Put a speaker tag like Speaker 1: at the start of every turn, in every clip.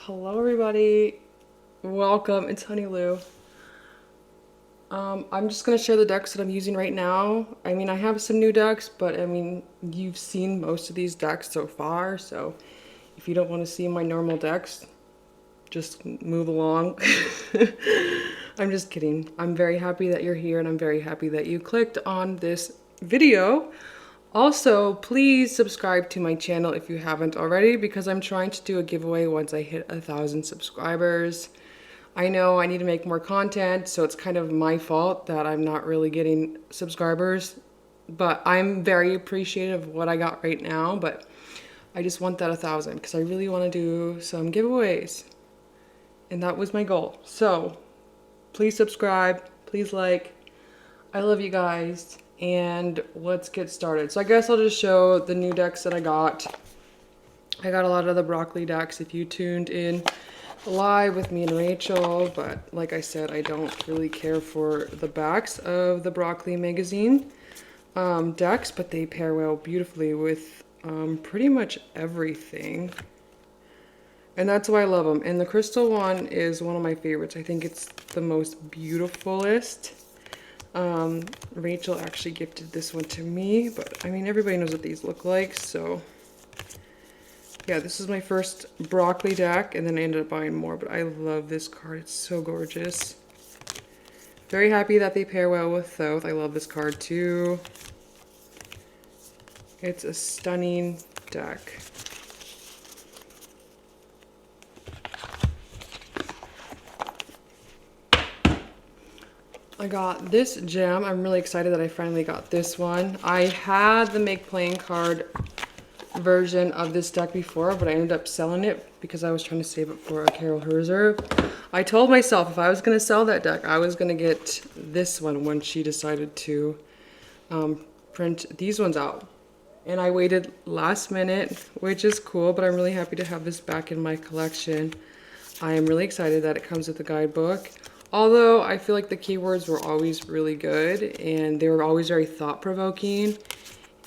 Speaker 1: Hello everybody, welcome, it's Honey Lou. I'm just gonna share the decks that I'm using right now. I mean, I have some new decks, but I mean, you've seen most of these decks so far, so if you don't want to see my normal decks, just move along. I'm just kidding. I'm very happy that you're here and I'm very happy that you clicked on this video. Also, please subscribe to my channel if you haven't already because I'm trying to do a giveaway once I hit 1,000 subscribers. I know I need to make more content, so it's kind of my fault that I'm not really getting subscribers, but I'm very appreciative of what I got right now, but I just want that 1,000 because I really want to do some giveaways. And that was my goal. So please subscribe, please like. I love you guys. And let's get started. So I guess I'll just show the new decks that I got. I got a lot of the broccoli decks if you tuned in live with me and Rachel, but like I said, I don't really care for the backs of the broccoli magazine decks, but they pair well beautifully with pretty much everything. And that's why I love them. And the crystal one is one of my favorites. I think it's the most beautifulest. Rachel actually gifted this one to me, but I mean, everybody knows what these look like, so yeah, this is my first broccoli deck, and then I ended up buying more, but I love this card. It's so gorgeous. Very happy that they pair well with Thoth. I love this card too. It's a stunning deck. I got this gem. I'm really excited that I finally got this one. I had the make playing card version of this deck before, but I ended up selling it because I was trying to save it for a Carol Herzer. I told myself if I was going to sell that deck, I was going to get this one when she decided to print these ones out. And I waited last minute, which is cool, but I'm really happy to have this back in my collection. I am really excited that it comes with a guidebook. Although I feel like the keywords were always really good and they were always very thought-provoking.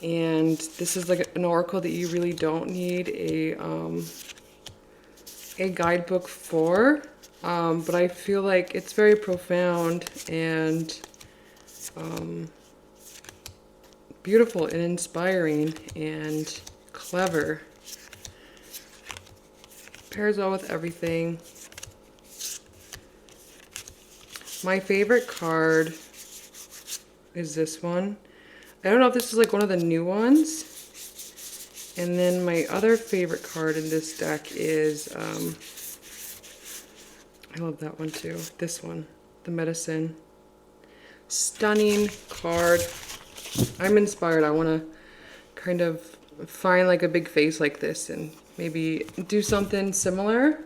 Speaker 1: And this is like an oracle that you really don't need a guidebook for. But I feel like it's very profound and beautiful and inspiring and clever. Pairs well with everything. My favorite card is this one. I don't know if this is like one of the new ones. And then my other favorite card in this deck is, I love that one too. This one, the Medicine. Stunning card. I'm inspired. I want to kind of find like a big face like this and maybe do something similar.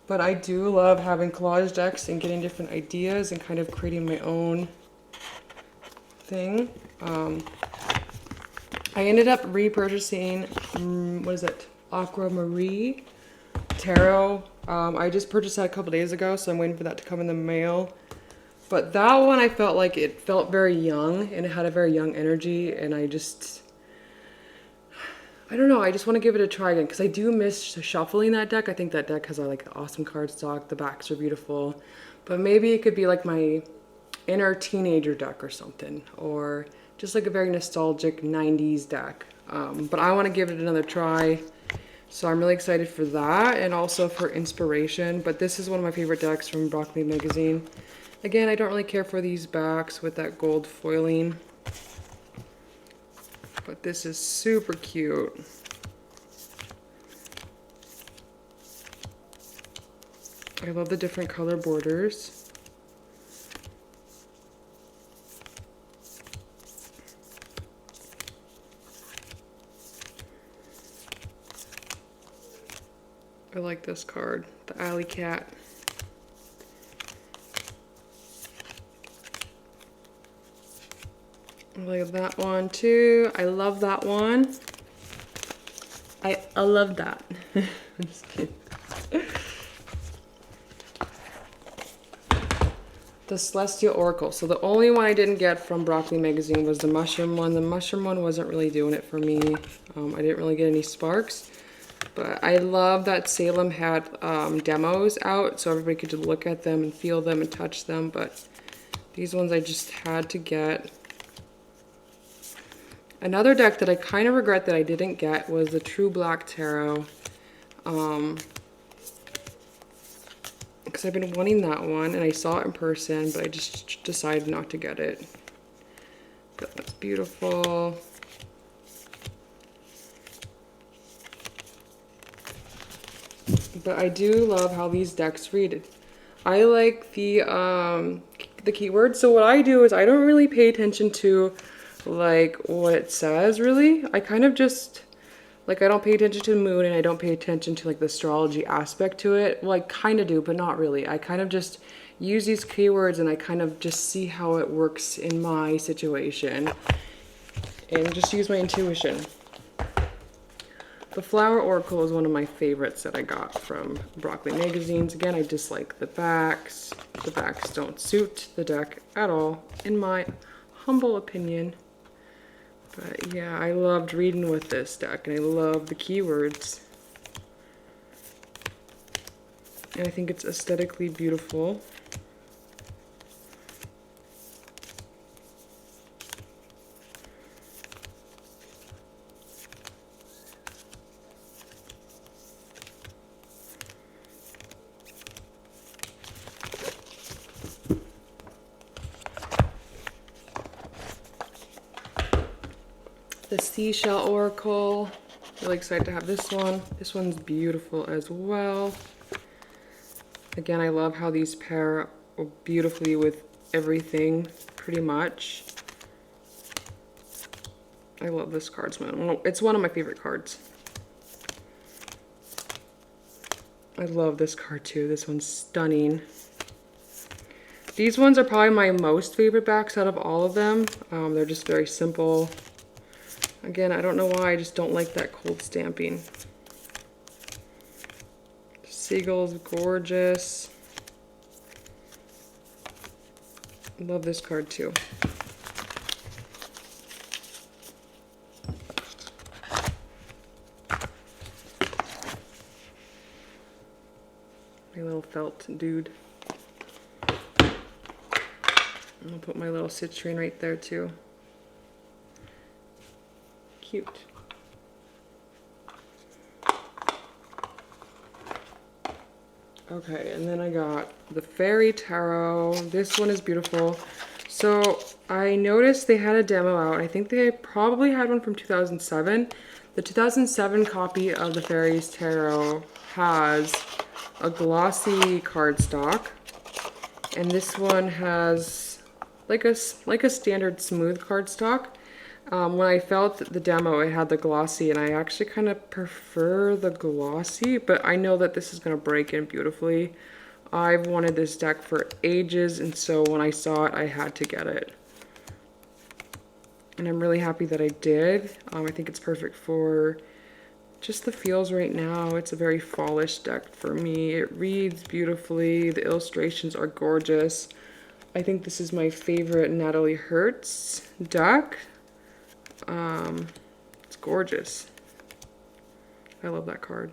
Speaker 1: But I do love having collage decks and getting different ideas and kind of creating my own thing. I ended up repurchasing, what is it? Aqua Marie Tarot. I just purchased that a couple days ago, so I'm waiting for that to come in the mail. But that one, I felt like it felt very young and it had a very young energy, and I don't know, I just want to give it a try again because I do miss shuffling that deck. I think that deck has like an awesome card stock. The backs are beautiful. But maybe it could be like my inner teenager deck or something. Or just like a very nostalgic 90s deck. But I want to give it another try. So I'm really excited for that and also for inspiration. But this is one of my favorite decks from Broccoli Magazine. Again, I don't really care for these backs with that gold foiling. But this is super cute. I love the different color borders. I like this card, the Alley Cat. I like that one too. I love that one. I love that. I'm just kidding. The Celestial Oracle. So the only one I didn't get from Broccoli Magazine was the mushroom one. The mushroom one wasn't really doing it for me. I didn't really get any sparks. But I love that Salem had demos out so everybody could just look at them and feel them and touch them. But these ones I just had to get. Another deck that I kind of regret that I didn't get was the True Black Tarot. Because I've been wanting that one and I saw it in person, but I just decided not to get it. But that's beautiful. But I do love how these decks read. I like the keywords. So what I do is I don't really pay attention to like what it says really. I kind of just like, I don't pay attention to the moon and I don't pay attention to like the astrology aspect to it. Well, I kind of do, but not really. I kind of just use these keywords and I kind of just see how it works in my situation and just use my intuition. The Flower Oracle is one of my favorites that I got from Broccoli magazines. Again, I dislike the backs. The backs don't suit the deck at all, in my humble opinion. But yeah, I loved reading with this deck, and I love the keywords. And I think it's aesthetically beautiful. The Seashell Oracle, really excited to have this one. This one's beautiful as well. Again, I love how these pair beautifully with everything, pretty much. I love this card. It's one of my favorite cards. I love this card too. This one's stunning. These ones are probably my most favorite backs out of all of them. They're just very simple. Again, I don't know why, I just don't like that cold stamping. Seagull's gorgeous. Love this card too. My little felt dude. I'll put my little citrine right there too. Cute. Okay, and then I got the Fairy Tarot. This one is beautiful. So I noticed they had a demo out. I think they probably had one from 2007. The 2007 copy of the Fairies Tarot has a glossy cardstock, and this one has like a standard smooth cardstock. When I felt the demo, it had the glossy, and I actually kind of prefer the glossy, but I know that this is going to break in beautifully. I've wanted this deck for ages, and so when I saw it, I had to get it. And I'm really happy that I did. I think it's perfect for just the feels right now. It's a very fallish deck for me. It reads beautifully. The illustrations are gorgeous. I think this is my favorite Natalie Hertz deck. It's gorgeous. I love that card.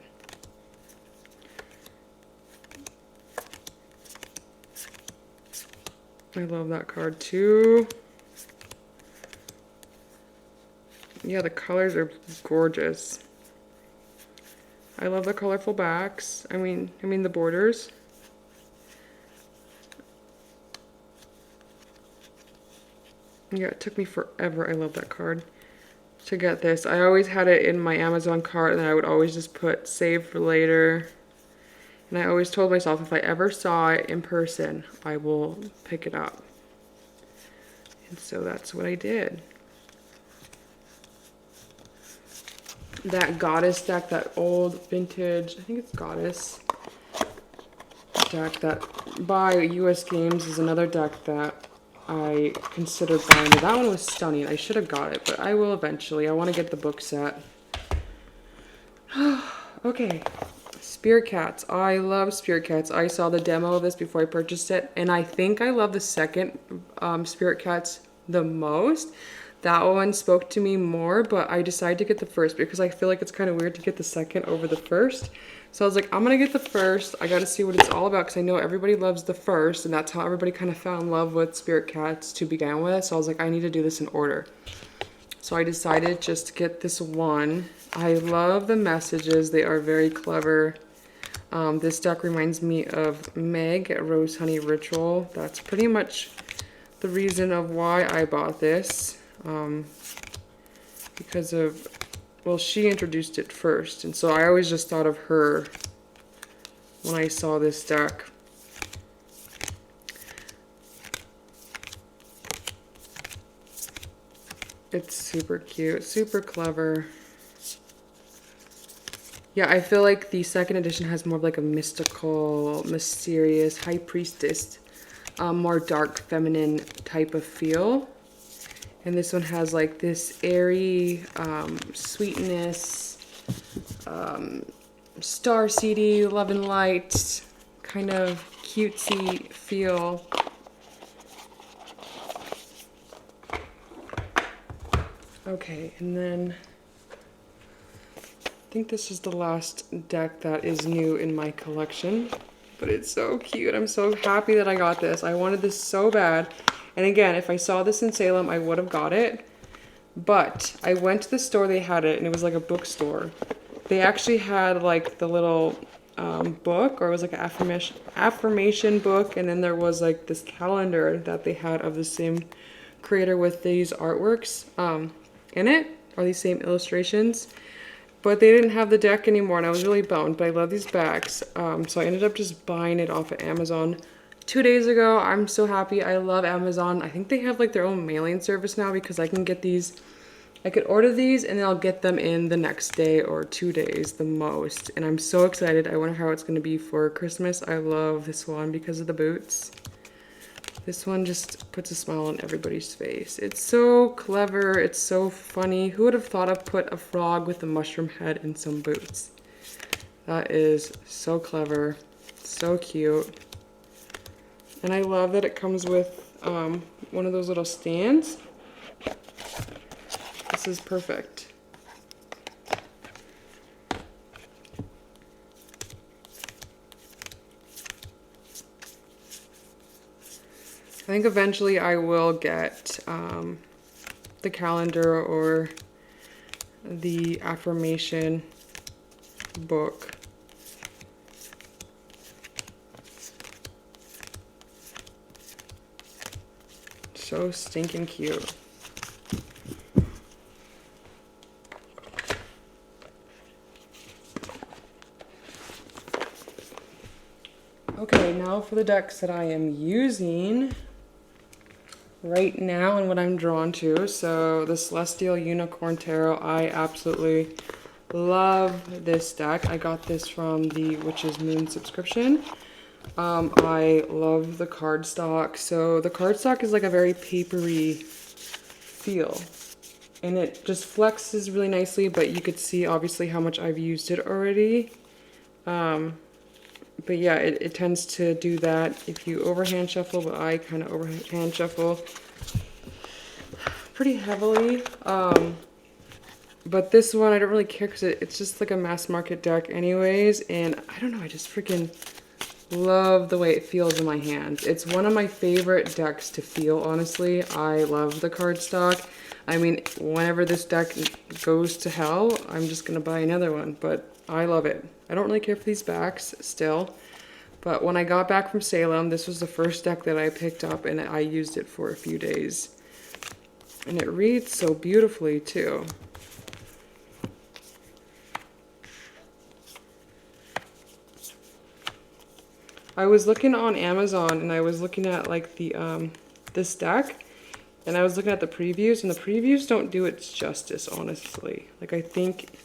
Speaker 1: I love that card too. Yeah, the colors are gorgeous. I love the colorful backs. I mean the borders. Yeah, it took me forever. I love that card to get this. I always had it in my Amazon cart, and I would always just put save for later. And I always told myself if I ever saw it in person, I will pick it up. And so that's what I did. That Goddess deck, that old vintage, I think it's Goddess deck that by US Games is another deck that I considered buying. That one was stunning. I should have got it, but I will eventually. I want to get the book set. Okay, Spirit Cats. I love Spirit Cats. I saw the demo of this before I purchased it, and I think I love the second Spirit Cats the most. That one spoke to me more, but I decided to get the first because I feel like it's kind of weird to get the second over the first. So I was like, I'm gonna get the first. I gotta see what it's all about because I know everybody loves the first, and that's how everybody kind of fell in love with spirit cats to begin with. So I was like, I need to do this in order. So I decided just to get this one. I love the messages. They are very clever. This deck reminds me of Meg at Rose Honey Ritual. That's pretty much the reason of why I bought this. Because of, well, she introduced it first, and so I always just thought of her when I saw this deck. It's super cute, super clever. Yeah, I feel like the second edition has more of like a mystical, mysterious, high priestess, more dark feminine type of feel. And this one has like this airy sweetness, starseedy, love and light, kind of cutesy feel. Okay, and then I think this is the last deck that is new in my collection, but it's so cute. I'm so happy that I got this. I wanted this so bad. And again, if I saw this in Salem, I would have got it. But I went to the store, they had it, and it was like a bookstore. They actually had like the little book, or it was like an affirmation book, and then there was like this calendar that they had of the same creator with these artworks in it, or these same illustrations. But they didn't have the deck anymore, and I was really bummed, but I love these backs. So I ended up just buying it off of Amazon 2 days ago. I'm so happy. I love Amazon. I think they have like their own mailing service now because I can get these, I could order these and then I'll get them in the next day or 2 days the most. And I'm so excited. I wonder how it's going to be for Christmas. I love this one because of the boots. This one just puts a smile on everybody's face. It's so clever. It's so funny. Who would have thought I'd put a frog with a mushroom head and some boots? That is so clever. So cute. And I love that it comes with one of those little stands. This is perfect. I think eventually I will get the calendar or the affirmation book. So stinking cute. Okay, now for the decks that I am using right now and what I'm drawn to. So the Celestial Unicorn Tarot, I absolutely love this deck. I got this from the Witch's Moon subscription. I love the cardstock. So the cardstock is like a very papery feel, and it just flexes really nicely, but you could see obviously how much I've used it already. But yeah, it tends to do that if you overhand shuffle, but I kind of overhand shuffle pretty heavily. But this one I don't really care because it's just like a mass market deck anyways, and I don't know, I just freaking love the way it feels in my hands. It's one of my favorite decks to feel, honestly. I love the cardstock. I mean, whenever this deck goes to hell, I'm just gonna buy another one, but I love it. I don't really care for these backs still, but when I got back from Salem, this was the first deck that I picked up, and I used it for a few days. And it reads so beautifully too. I was looking on Amazon, and I was looking at like the this deck, and I was looking at the previews, and the previews don't do it justice, honestly. Like, I think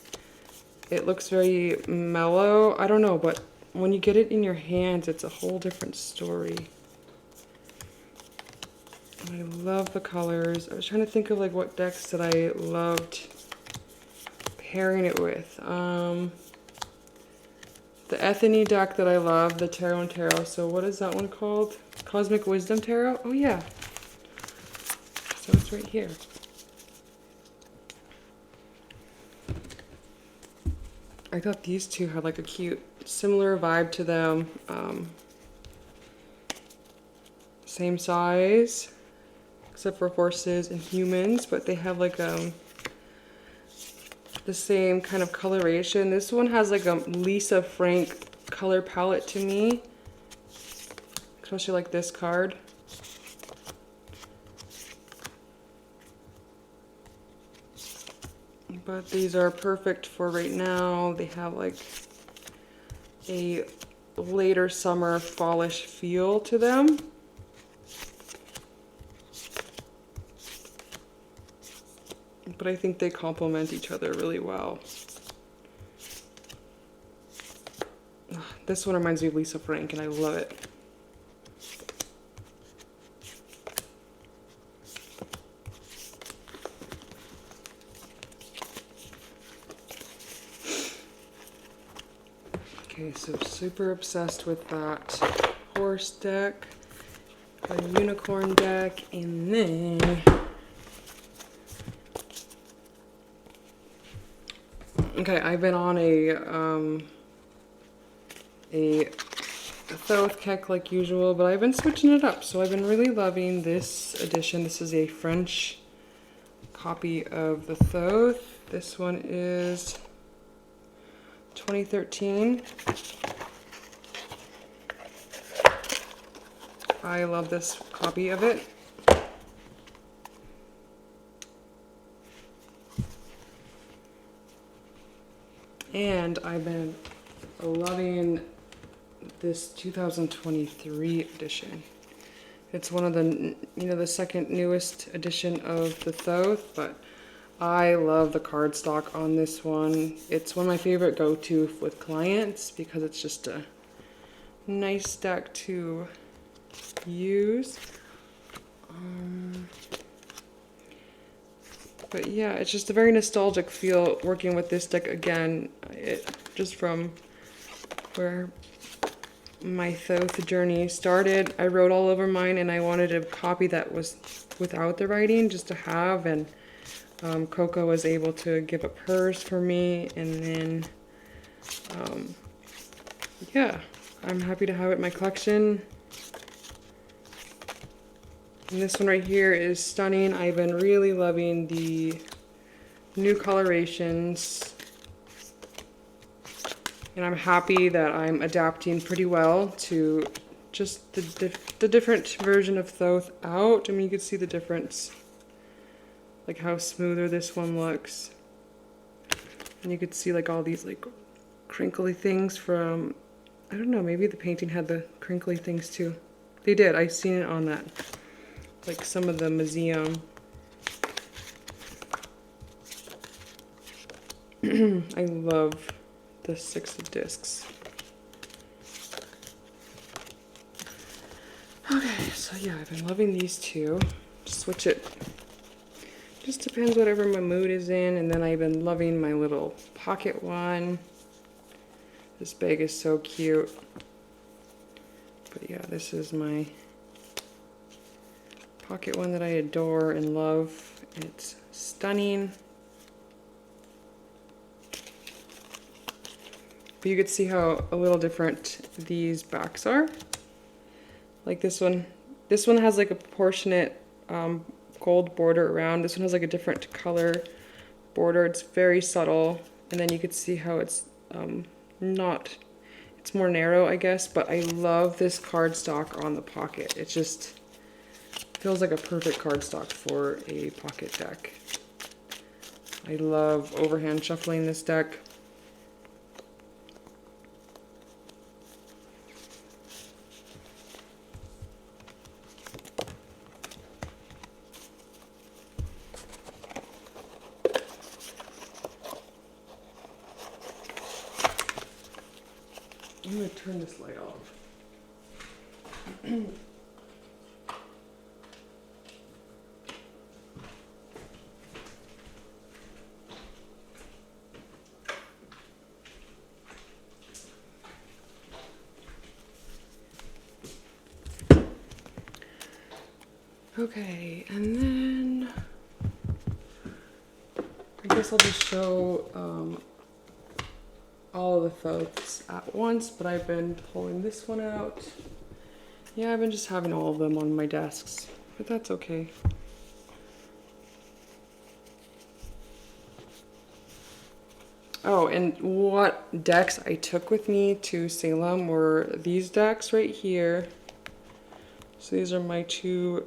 Speaker 1: it looks very mellow. I don't know, but when you get it in your hands, it's a whole different story. I love the colors. I was trying to think of like what decks that I loved pairing it with. The Ethany deck that I love, the Tarot and Tarot. So what is that one called? Cosmic Wisdom Tarot? Oh yeah. So it's right here. I thought these two had like a cute, similar vibe to them. Same size, except for horses and humans, but they have like the same kind of coloration. This one has like a Lisa Frank color palette to me, especially like this card. But these are perfect for right now. They have like a later summer fallish feel to them. But I think they complement each other really well. This one reminds me of Lisa Frank and I love it. Okay, so super obsessed with that horse deck, a unicorn deck, and then okay, I've been on a Thoth kick like usual, but I've been switching it up. So I've been really loving this edition. This is a French copy of the Thoth. This one is 2013. I love this copy of it. And I've been loving this 2023 edition. It's one of the, the second newest edition of the Thoth, but I love the cardstock on this one. It's one of my favorite go-to with clients because it's just a nice deck to use. But yeah, it's just a very nostalgic feel working with this deck again. Just from where my Thoth journey started, I wrote all over mine and I wanted a copy that was without the writing just to have, and Coco was able to give up hers for me, and then yeah, I'm happy to have it in my collection. And this one right here is stunning. I've been really loving the new colorations. And I'm happy that I'm adapting pretty well to just the different version of Thoth out. I mean, you can see the difference. Like how smoother this one looks. And you could see like all these like crinkly things from, I don't know, maybe the painting had the crinkly things too. They did, I've seen it on that. Like some of the museum. I love the 6 of discs. Okay, so yeah, I've been loving these two. Switch it. Just depends whatever my mood is in. And then I've been loving my little pocket one. This bag is so cute. But yeah, this is my pocket one that I adore and love. It's stunning. But you could see how a little different these backs are. Like this one has like a proportionate gold border around. This one has like a different color border. It's very subtle. And then you could see how it's it's more narrow, I guess, but I love this cardstock on the pocket. It just feels like a perfect cardstock for a pocket deck. I love overhand shuffling this deck. I'm going to turn this light off. Okay, and then I guess I'll just show all of the Thoths at once, but I've been pulling this one out. Yeah, I've been just having all of them on my desks, but that's okay. Oh, and what decks I took with me to Salem were these decks right here. So these are my two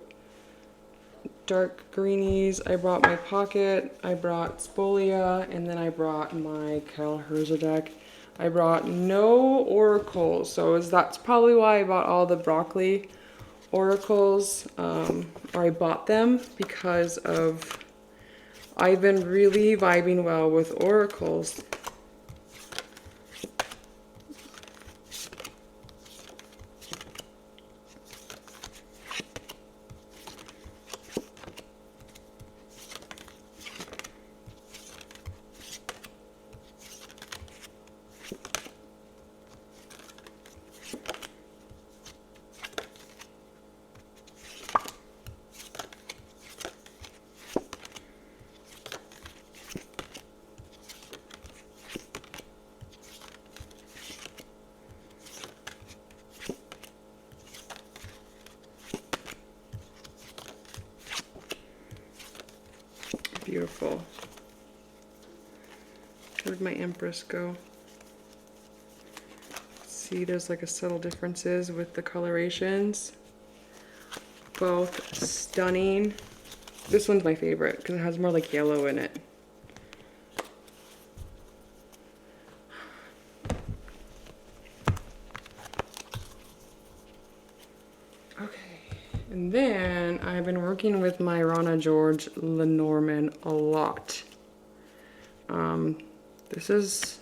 Speaker 1: dark greenies. I brought my pocket, I brought Spolia, and then I brought my Herzer deck. I brought no oracles, so that's probably why I bought all the broccoli oracles, or I bought them because of I've been really vibing well with oracles. Beautiful. Where did my Empress go? See, there's like a subtle differences with the colorations. Both stunning. This one's my favorite because it has more like yellow in it. Okay, and then I've been working with my Rana George Lenorman a lot. This is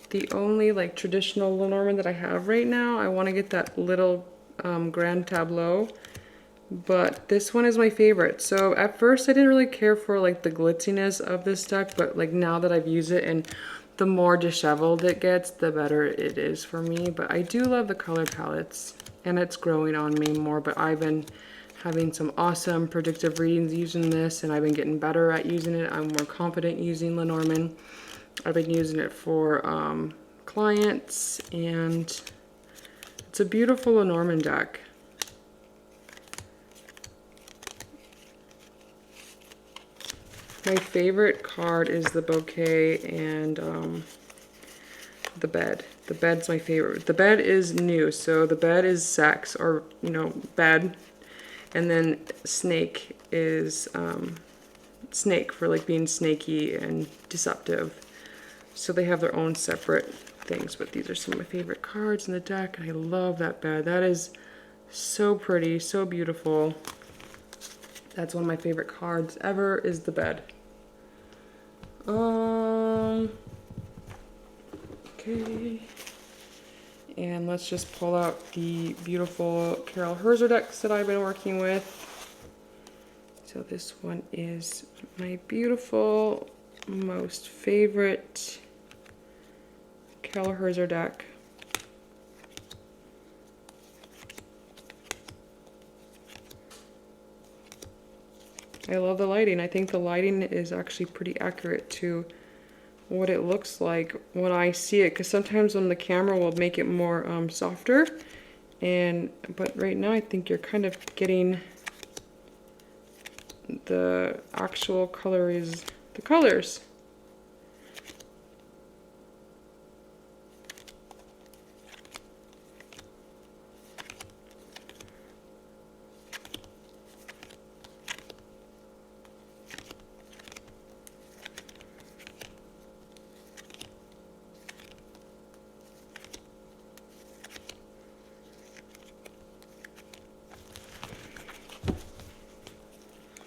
Speaker 1: the only like traditional Lenorman that I have right now. I want to get that little grand tableau, but this one is my favorite. So at first I didn't really care for like the glitziness of this deck, but like now that I've used it and the more disheveled it gets, the better it is for me. But I do love the color palettes and it's growing on me more, but I've been having some awesome predictive readings using this and I've been getting better at using it. I'm more confident using Lenorman. I've been using it for clients and it's a beautiful Lenorman deck. My favorite card is the bouquet and the bed. The bed's my favorite. The bed is new, so the bed is sex, or you know, bed. And then snake is snake for like being snaky and deceptive. So they have their own separate things, but these are some of my favorite cards in the deck, and I love that bed. That is so pretty, so beautiful. That's one of my favorite cards ever, is the bed. Okay. And let's just pull out the beautiful Herzer decks that I've been working with. So this one is my beautiful, most favorite Herzer deck. I love the lighting. I think the lighting is actually pretty accurate to what it looks like when I see it, because sometimes on the camera will make it more softer, but right now I think you're kind of getting the actual colors.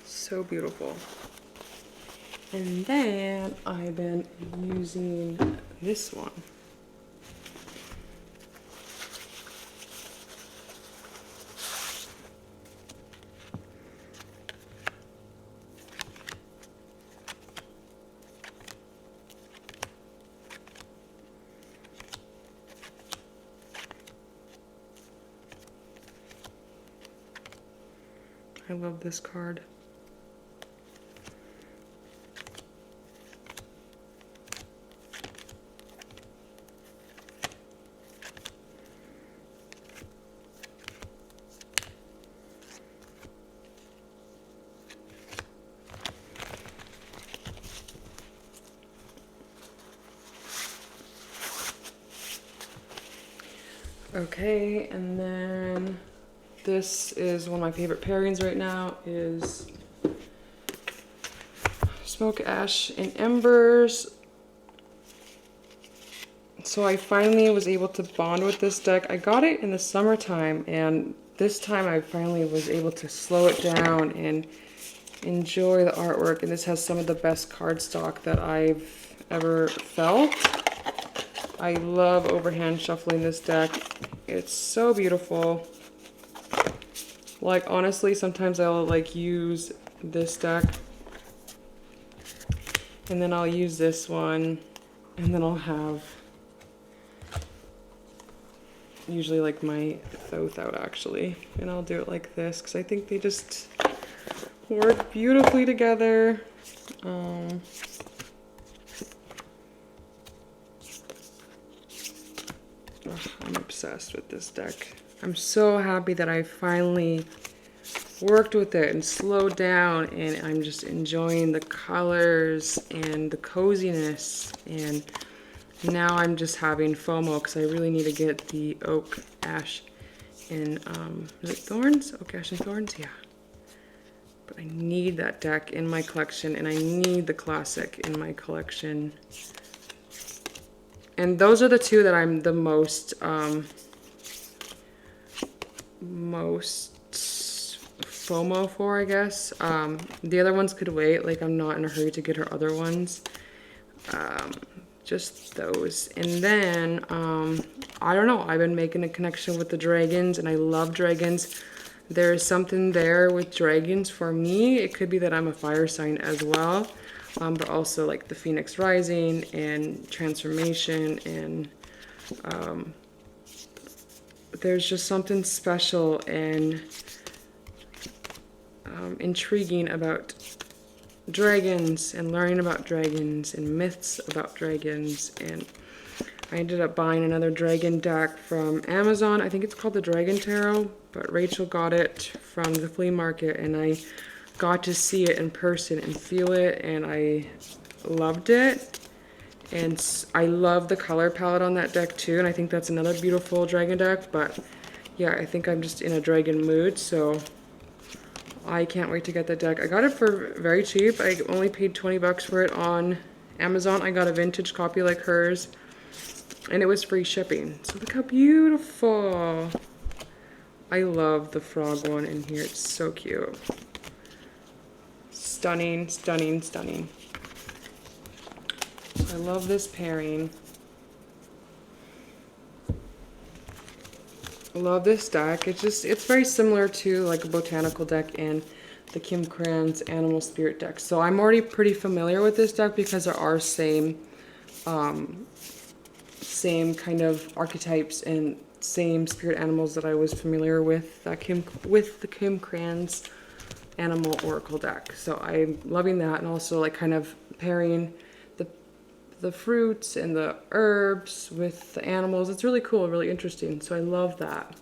Speaker 1: So beautiful. And then I've been using this one. I love this card. Okay, and then this is one of my favorite pairings right now, is Smoke Ash and Embers. So I finally was able to bond with this deck. I got it in the summertime, and this time I finally was able to slow it down and enjoy the artwork. And this has some of the best cardstock that I've ever felt. I love overhand shuffling this deck. It's so beautiful. Like, honestly, sometimes I'll like use this deck, and then I'll use this one, and then I'll have usually like my Thoth out actually, and I'll do it like this because I think they just work beautifully together. I'm obsessed with this deck. I'm so happy that I finally worked with it and slowed down, and I'm just enjoying the colors and the coziness, and now I'm just having FOMO because I really need to get the Oak Ash and is it Thorns? Oak Ash and Thorns? Yeah. But I need that deck in my collection, and I need the classic in my collection. And those are the two that I'm the most FOMO for, I guess. The other ones could wait. Like, I'm not in a hurry to get her other ones. Just those. And then I don't know, I've been making a connection with the dragons, and I love dragons. There's something there with dragons for me. It could be that I'm a fire sign as well, but also like the Phoenix Rising and transformation, and there's just something special and intriguing about dragons and learning about dragons and myths about dragons. And I ended up buying another dragon deck from Amazon. I think it's called the Dragon Tarot, but Rachel got it from the flea market, and I got to see it in person and feel it, and I loved it. And I love the color palette on that deck too, and I think that's another beautiful dragon deck. But yeah, I think I'm just in a dragon mood, so I can't wait to get that deck. I got it for very cheap. I only paid 20 bucks for it on Amazon. I got a vintage copy like hers, and it was free shipping. So look how beautiful. I love the frog one in here. It's so cute. Stunning, stunning, stunning. I love this pairing. I love this deck. It's very similar to like a botanical deck and the Kim Kranz Animal Spirit deck. So I'm already pretty familiar with this deck because there are same kind of archetypes and same spirit animals that I was familiar with the Kim Kranz Animal Oracle deck. So I'm loving that, and also like kind of pairing the fruits and the herbs with the animals. It's really cool, really interesting. So I love that.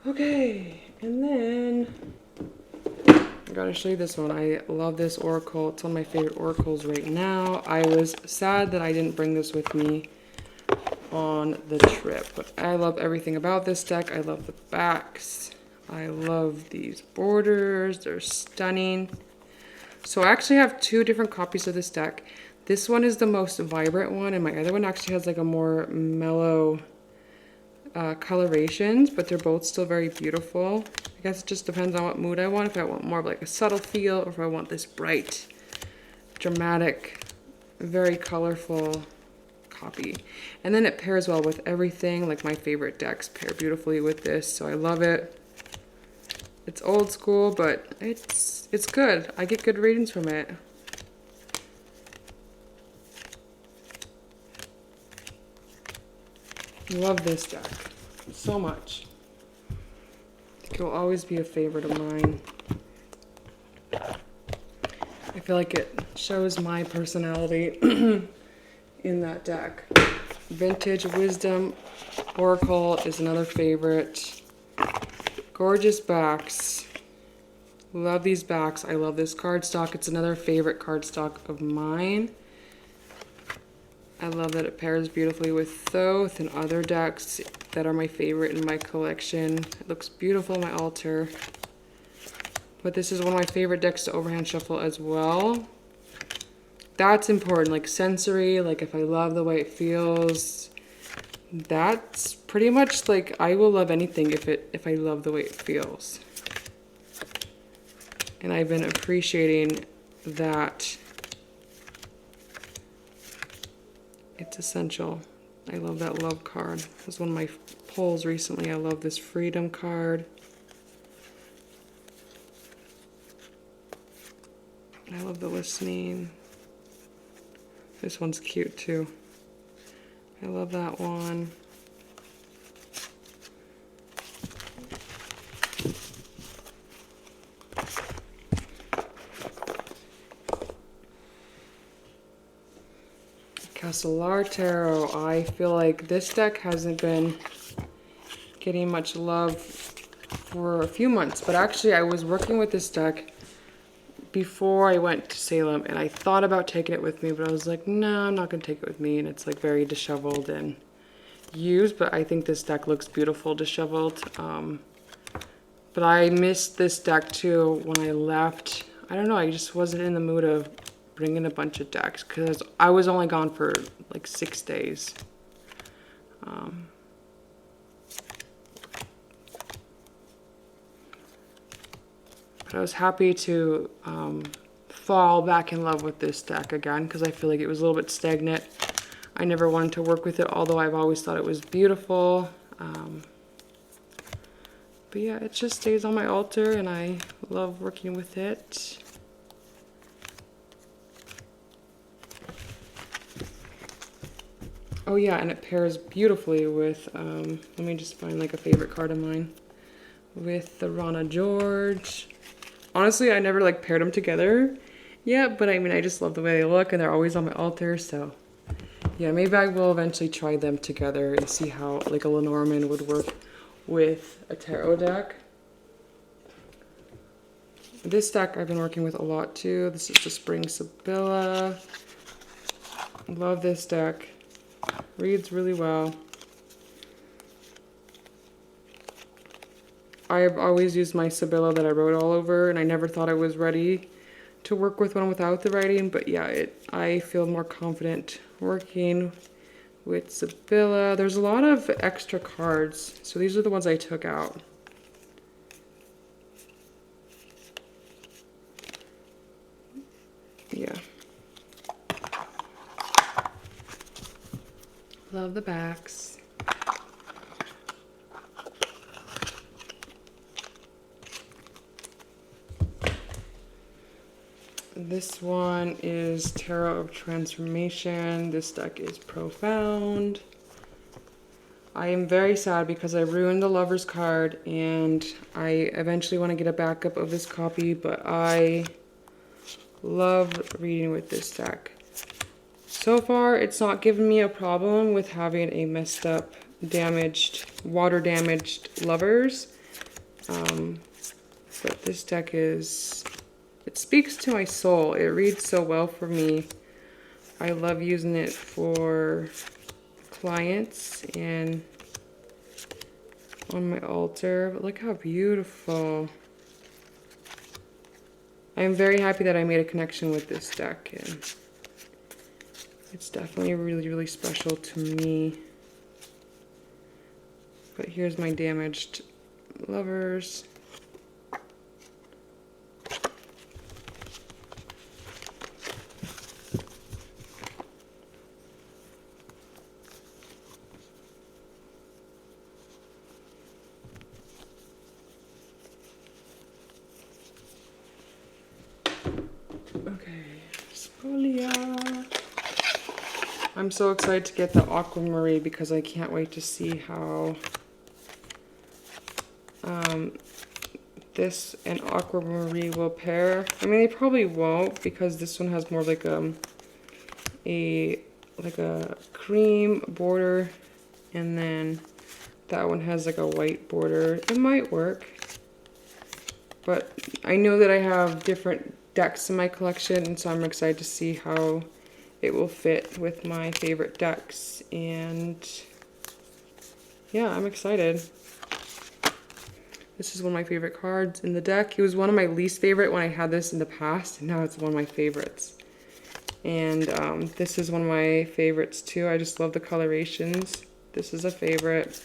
Speaker 1: Okay, and then I gotta show you this one. I love this oracle. It's one of my favorite oracles right now. I was sad that I didn't bring this with me on the trip, but I love everything about this deck. I love the backs. I love these borders. They're stunning. So I actually have two different copies of this deck. This one is the most vibrant one, and my other one actually has like a more mellow colorations, but they're both still very beautiful. I guess it just depends on what mood I want. If I want more of like a subtle feel, or if I want this bright, dramatic, very colorful copy. And then it pairs well with everything. Like my favorite decks pair beautifully with this, so I love it. It's old school, but it's good. I get good readings from it. Love this deck so much. It will always be a favorite of mine. I feel like it shows my personality in that deck. Vintage Wisdom Oracle is another favorite. Gorgeous backs. Love these backs. I love this cardstock. It's another favorite cardstock of mine. I love that it pairs beautifully with Thoth and other decks that are my favorite in my collection. It looks beautiful on my altar. But this is one of my favorite decks to overhand shuffle as well. That's important, like sensory, like if I love the way it feels. That's pretty much like I will love anything if I love the way it feels. And I've been appreciating that. It's essential. I love that love card. It was one of my pulls recently. I love this freedom card. I love the listening. This one's cute too. I love that one. Castlear Tarot. I feel like this deck hasn't been getting much love for a few months, but actually I was working with this deck before I went to Salem, and I thought about taking it with me, but I was like, no, I'm not going to take it with me, and it's like very disheveled and used, but I think this deck looks beautiful disheveled. But I missed this deck too when I left. I don't know, I just wasn't in the mood of bringing a bunch of decks because I was only gone for like 6 days. But I was happy to fall back in love with this deck again because I feel like it was a little bit stagnant. I never wanted to work with it, although I've always thought it was beautiful. But yeah, it just stays on my altar and I love working with it. Oh yeah, and it pairs beautifully with, let me just find like a favorite card of mine, with the Rana George. Honestly, I never like paired them together yet, but I mean, I just love the way they look and they're always on my altar, so yeah, maybe I will eventually try them together and see how like a Lenorman would work with a tarot deck. This deck I've been working with a lot too. This is the Spring Sibylla. Love this deck. Reads really well. I've always used my Sibylla that I wrote all over, and I never thought I was ready to work with one without the writing, but yeah, I feel more confident working with Sibylla. There's a lot of extra cards, so these are the ones I took out. Yeah. Love the backs. This one is Tarot of Transformation. This deck is profound. I am very sad because I ruined the Lover's card and I eventually want to get a backup of this copy, but I love reading with this deck. So far, it's not given me a problem with having a messed up, damaged, water-damaged Lovers. But this deck is... it speaks to my soul. It reads so well for me. I love using it for clients and on my altar. But look how beautiful. I'm very happy that I made a connection with this deck. And it's definitely really, really special to me. But here's my damaged Lovers. I'm so excited to get the Aqua Marie because I can't wait to see how this and Aqua Marie will pair. I mean, they probably won't because this one has more like a cream border, and then that one has like a white border. It might work, but I know that I have different decks in my collection, and so I'm excited to see how it will fit with my favorite decks. And yeah, I'm excited. This is one of my favorite cards in the deck. It was one of my least favorite when I had this in the past, and now it's one of my favorites. And this is one of my favorites too. I just love the colorations. This is a favorite.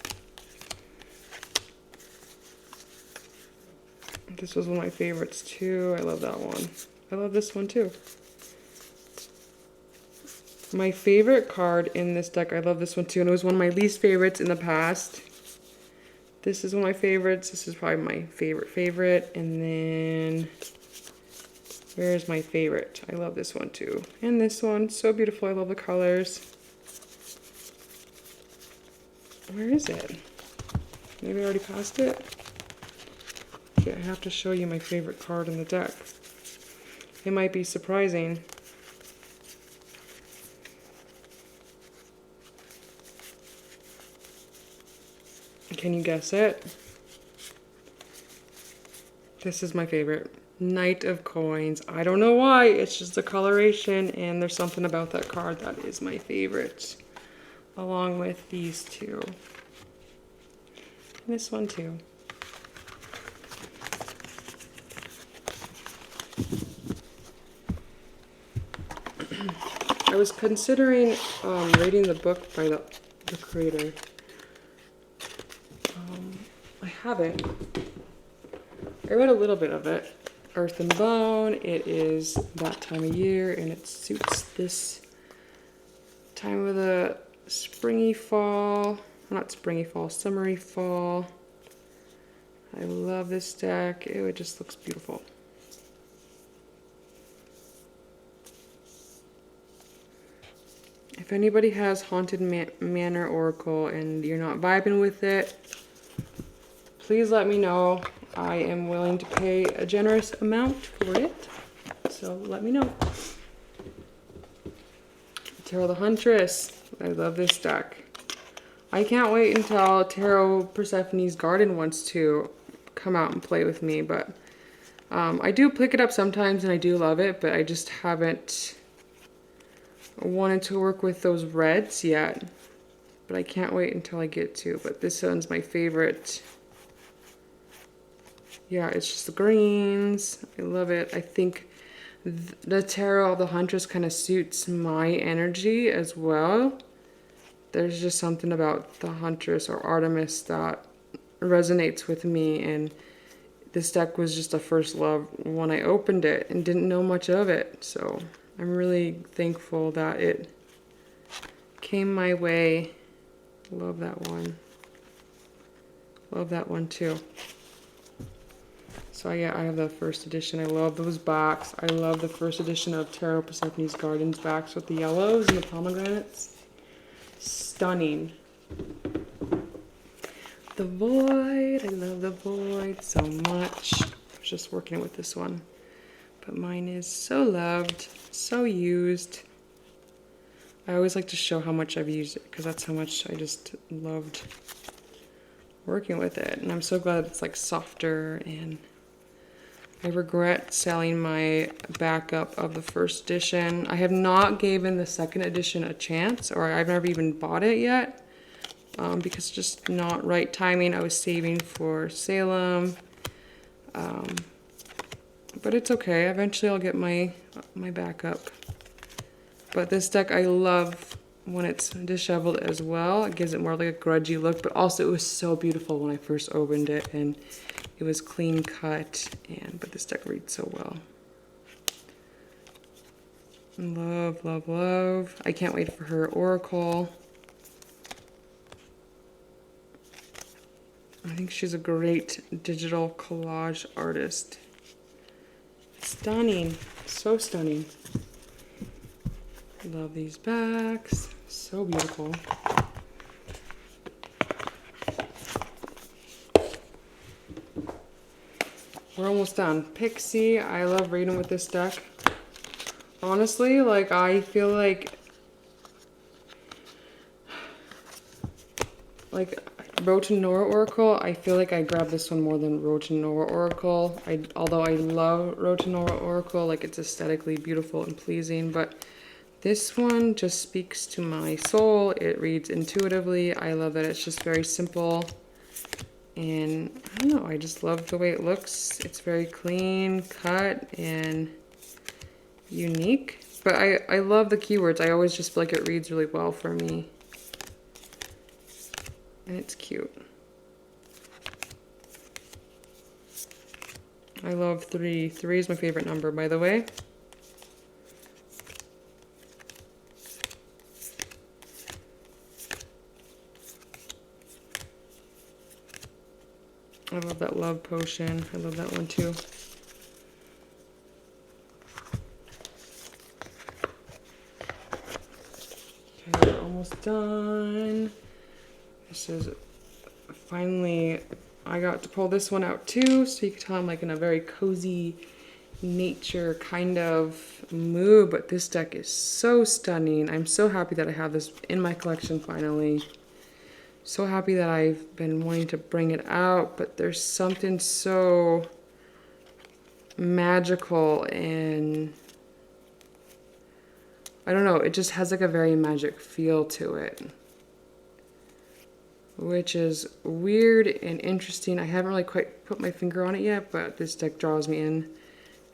Speaker 1: This was one of my favorites too. I love that one. I love this one too. My favorite card in this deck, I love this one too, and it was one of my least favorites in the past. This is one of my favorites. This is probably my favorite. And then, where's my favorite? I love this one too. And this one, so beautiful. I love the colors. Where is it? Maybe I already passed it? Okay, I have to show you my favorite card in the deck. It might be surprising. Can you guess it? This is my favorite. Knight of Coins. I don't know why, it's just the coloration, and there's something about that card that is my favorite. Along with these two. And this one too. I was considering reading the book by the creator. I haven't. I read a little bit of it. Earth and Bone. It is that time of year, and it suits this time of the springy fall. Not springy fall, summery fall. I love this deck. Ew, it just looks beautiful. If anybody has Haunted Manor Oracle and you're not vibing with it, please let me know. I am willing to pay a generous amount for it, so let me know. Tarot the Huntress. I love this deck. I can't wait until Tarot Persephone's Garden wants to come out and play with me, but I do pick it up sometimes and I do love it, but I just haven't wanted to work with those reds yet. But I can't wait until I get to. But this one's my favorite. Yeah, it's just the greens. I love it. I think the Tarot of the Huntress kind of suits my energy as well. There's just something about the Huntress or Artemis that resonates with me, and this deck was just a first love when I opened it and didn't know much of it. So I'm really thankful that it came my way. Love that one. Love that one too. So yeah, I have the first edition. I love those backs. I love the first edition of Tarot Persephone's Gardens backs with the yellows and the pomegranates. Stunning. The Void. I love the Void so much. I was just working with this one. But mine is so loved, so used. I always like to show how much I've used it because that's how much I just loved working with it. And I'm so glad it's like softer, and I regret selling my backup of the first edition. I have not given the second edition a chance, or I've never even bought it yet because it's just not right timing. I was saving for Salem, but it's okay. Eventually I'll get my backup. But this deck I love when it's disheveled as well. It gives it more like a grudgy look, but also it was so beautiful when I first opened it, and it was clean cut, but this deck reads so well. Love, love, love. I can't wait for her Oracle. I think she's a great digital collage artist. Stunning, so stunning. Love these backs, so beautiful. We're almost done. Pixie, I love reading with this deck. Honestly, like I feel like Rotenora Oracle, I feel like I grabbed this one more than Rotenora Oracle. Although I love Rotenora Oracle, like it's aesthetically beautiful and pleasing, but This one just speaks to my soul. It reads intuitively. I love that it's just very simple. And I don't know, I just love the way it looks. It's very clean cut and unique. But I love the keywords. I always just feel like it reads really well for me. And it's cute. I love 3. 3 is my favorite number, by the way. I love that love potion. I love that one too. Okay, we're almost done. This is finally, I got to pull this one out too, so you can tell I'm like in a very cozy nature kind of mood, but this deck is so stunning. I'm so happy that I have this in my collection finally. So happy that I've been wanting to bring it out, but there's something so magical and I don't know, it just has like a very magic feel to it, which is weird and interesting. I haven't really quite put my finger on it yet, but this deck draws me in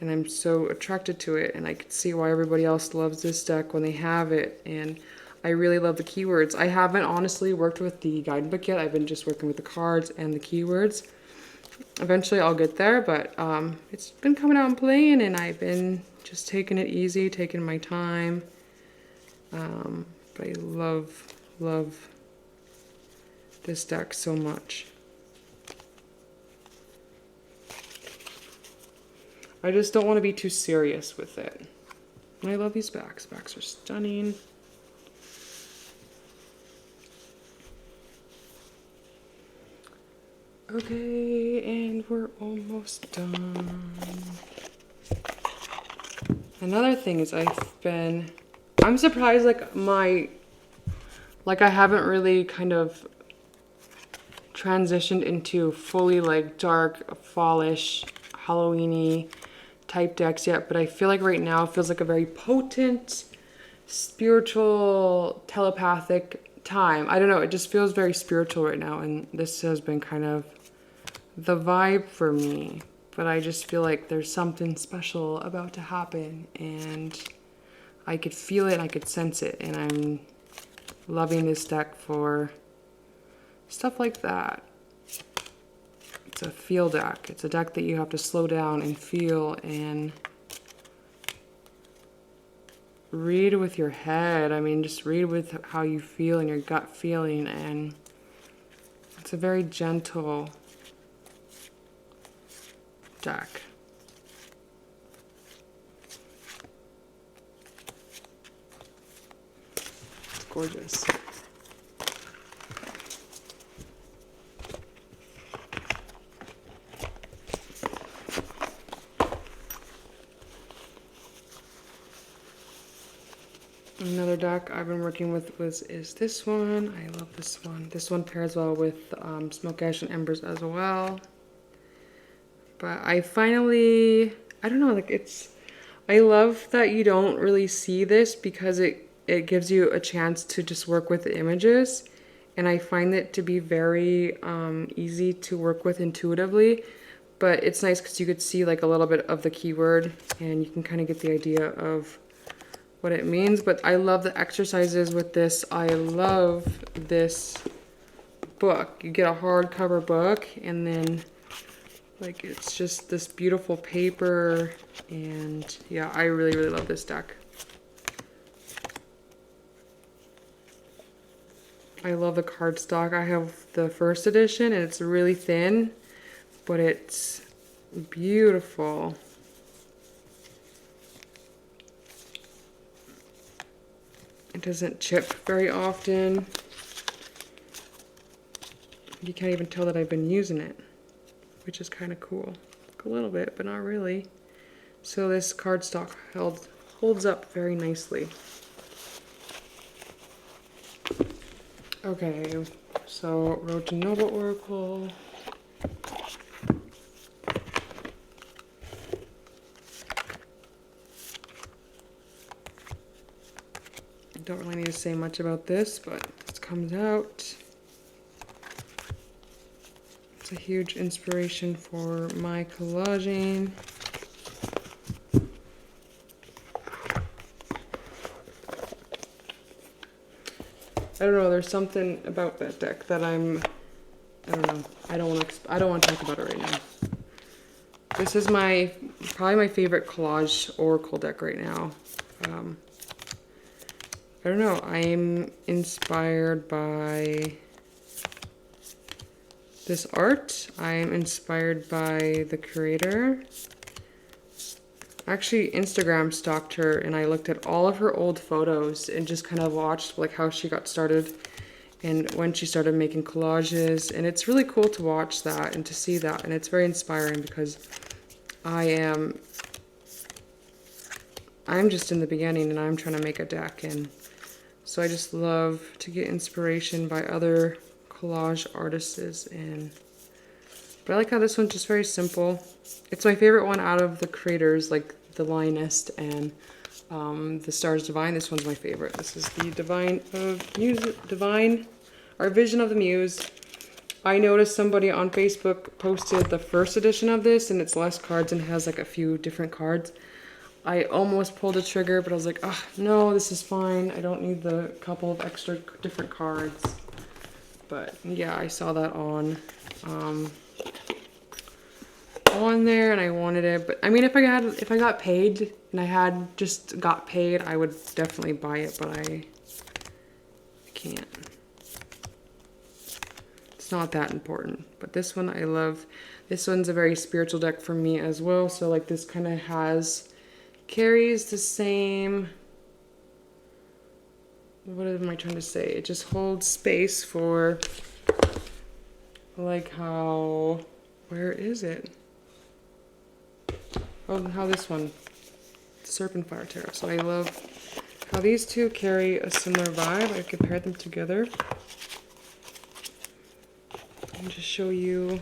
Speaker 1: and I'm so attracted to it, and I can see why everybody else loves this deck when they have it. And I really love the keywords. I haven't honestly worked with the guidebook yet. I've been just working with the cards and the keywords. Eventually I'll get there, but it's been coming out and playing, and I've been just taking it easy, taking my time. But I love this deck so much. I just don't want to be too serious with it. And I love these backs. Backs are stunning. Okay, and we're almost done. Another thing is I'm surprised like I haven't really kind of transitioned into fully like dark, fallish, Halloween-y type decks yet, but I feel like right now it feels like a very potent, spiritual, telepathic time. I don't know, it just feels very spiritual right now, and this has been kind of the vibe for me. But I just feel like there's something special about to happen, and I could feel it, I could sense it, and I'm loving this deck for stuff like that. It's a feel deck. It's a deck that you have to slow down and feel and read with your head. I mean, just read with how you feel and your gut feeling, and it's a very gentle deck. It's gorgeous. Another deck I've been working with is this one. I love this one. This one pairs well with Smoke, Ash, and Embers as well. But I don't know, like I love that you don't really see this because it gives you a chance to just work with the images. And I find it to be very easy to work with intuitively. But it's nice because you could see like a little bit of the keyword and you can kind of get the idea of what it means. But I love the exercises with this. I love this book. You get a hardcover book, and then like it's just this beautiful paper, and yeah, I really love this deck. I love the cardstock. I have the first edition and it's really thin, but it's beautiful. It doesn't chip very often. You can't even tell that I've been using it, which is kind of cool. A little bit, but not really. So this cardstock holds up very nicely. Okay, so Road to Noble Oracle. don't really need to say much about this, but this comes out. It's a huge inspiration for my collaging. I don't know, there's something about that deck that I don't know. I don't want to talk about it right now. This is probably my favorite collage oracle deck right now. I don't know, I'm inspired by this art. I'm inspired by the creator. Actually, Instagram stalked her and I looked at all of her old photos and just kind of watched like how she got started and when she started making collages. And it's really cool to watch that and to see that. And it's very inspiring because I'm just in the beginning and I'm trying to make a deck. And so I just love to get inspiration by other collage artists. But I like how this one's just very simple. It's my favorite one out of the creators, like the Lionist and the Stars Divine. This one's my favorite. This is the Our Vision of the Muse. I noticed somebody on Facebook posted the first edition of this and it's less cards and has like a few different cards. I almost pulled a trigger, but I was like, oh, no, this is fine. I don't need the couple of extra different cards. But yeah, I saw that on there and I wanted it. But I mean, if I got paid and I had just got paid, I would definitely buy it, but I can't. It's not that important. But this one I love. This one's a very spiritual deck for me as well. So like this kind of carries the same, what am I trying to say? It just holds space for like how, where is it? Oh, how this one, Serpent Fire Tarot. So I love how these two carry a similar vibe. I compared them together. And just show you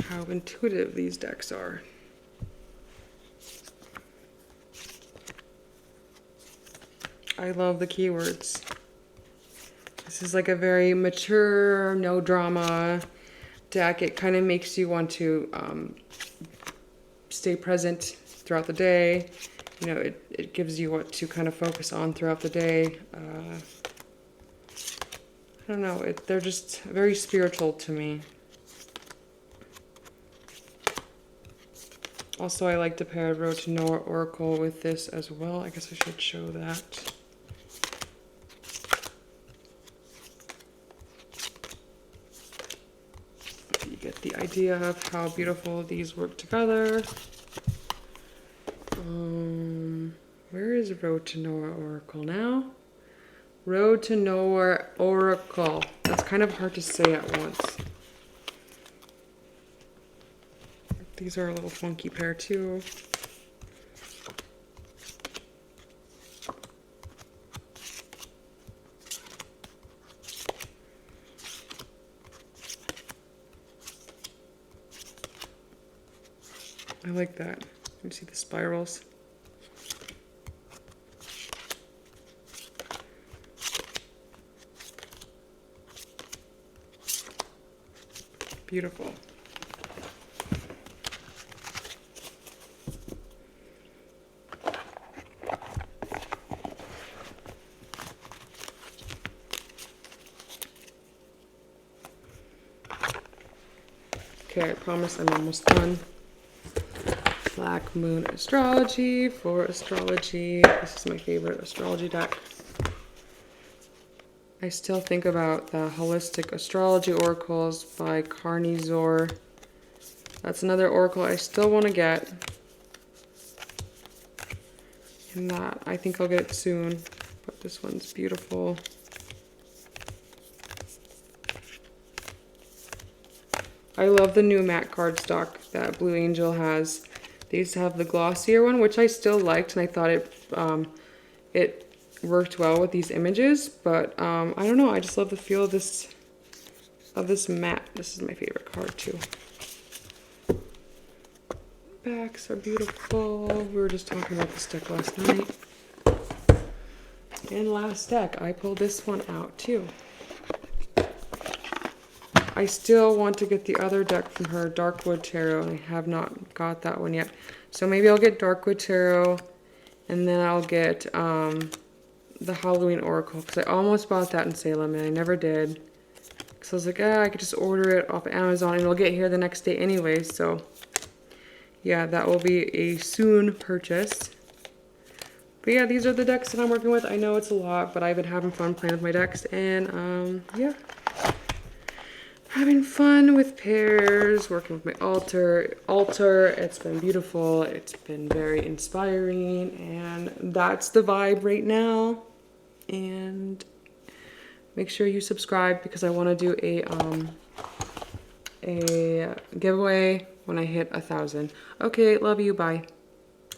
Speaker 1: how intuitive these decks are. I love the keywords. This is like a very mature, no drama deck. It kind of makes you want to stay present throughout the day. You know, it gives you what to kind of focus on throughout the day. I don't know, they're just very spiritual to me. Also, I like to pair Road to Nowhere Oracle with this as well. I guess I should show that. You get the idea of how beautiful these work together. Where is Road to Nowhere Oracle now? Road to Nowhere Oracle. That's kind of hard to say at once. These are a little funky pair too. I like that. You see the spirals? Beautiful. Okay, I promise I'm almost done. Black Moon Astrology for Astrology. This is my favorite astrology deck. I still think about the Holistic Astrology Oracles by Carney Zor. That's another oracle I still want to get. And that, I think I'll get it soon. But this one's beautiful. I love the new matte cardstock that Blue Angel has. They used to have the glossier one, which I still liked, and I thought it worked well with these images. But I don't know. I just love the feel of this matte. This is my favorite card too. Backs are beautiful. We were just talking about this deck last night. And last deck, I pulled this one out too. I still want to get the other deck from her, Darkwood Tarot, and I have not got that one yet. So maybe I'll get Darkwood Tarot, and then I'll get the Halloween Oracle, because I almost bought that in Salem, and I never did. So I was like, I could just order it off Amazon, and it'll get here the next day anyway, so yeah, that will be a soon purchase. But yeah, these are the decks that I'm working with. I know it's a lot, but I've been having fun playing with my decks, and yeah. Having fun with pairs, working with my altar. It's been beautiful. It's been very inspiring, and that's the vibe right now. And make sure you subscribe because I want to do a giveaway when I hit 1,000. Okay, love you. Bye.